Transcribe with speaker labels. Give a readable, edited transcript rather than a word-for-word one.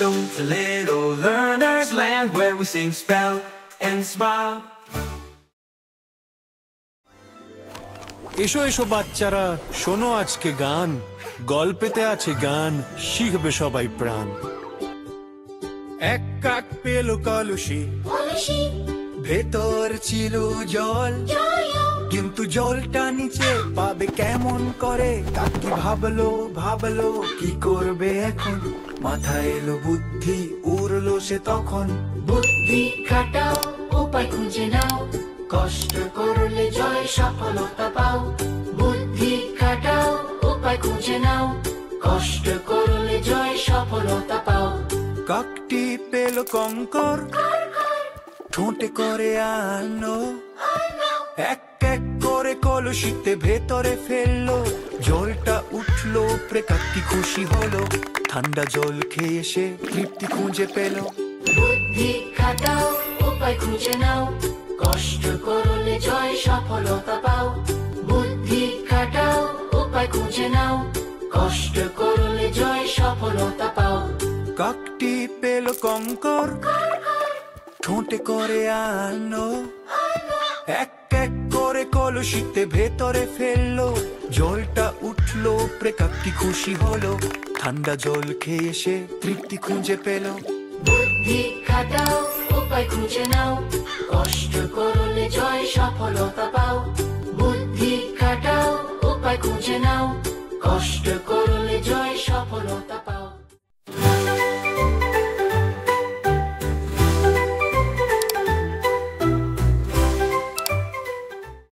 Speaker 1: Welcome to Little Learner's Land, where we sing, spell, and smile.
Speaker 2: এসো এসো বাচ্চারা, শোনো আজকে গান। গল্পেতে আছে গান, শিখবে সবাই প্রাণ। এক কাক পেল কলসি, ভেতর ছিল জল, কিন্তু জলটা নিচে পাবে কেমন করে? কাকি ভাবলো ভাবলো কি করবে এখন, মাথায় এলো বুদ্ধি, উড়লো সে তখন।
Speaker 3: বুদ্ধি খাটাও, উপায় খুঁজে নাও, কষ্ট করলে জয় সফলতা পাও। বুদ্ধি খাটাও, উপায় খুঁজে নাও, কষ্ট করলে জয় সফলতা পাও।
Speaker 2: কাকটি পেল কঙ্কর, ঠোঁটে করে আনো, এক এক করে কলসিতে ভেতরে ফেললো। জলটা উঠলো উপরে, কাকটি খুশি হলো, ঠান্ডা জল খেয়ে সে তৃপ্তি খুঁজে পেল।
Speaker 3: বুদ্ধি খাটাও, উপায় খুঁজে নাও, কষ্ট করলে জয় সফলতা পাও। বুদ্ধি খাটাও, উপায় খুঁজে নাও, কষ্ট করলে জয় সফলতা পাও।
Speaker 2: কাকটি পেল কঙ্কর, ঠোঁটে করে আনো, এক এক করে কলসিতে ভেতরে ফেললো। জলটা উঠলো উপরে, কাকটি খুশি হলো, ঠান্ডা জল খেয়ে সে তৃপ্তি খুঁজে পেল।
Speaker 3: বুদ্ধি খাটাও, উপায় খুঁজে নাও, কষ্ট করলে জয় সফলতা পাও। বুদ্ধি খাটাও, উপায় খুঁজে নাও, কষ্ট করলে জয় সফলতা পাও।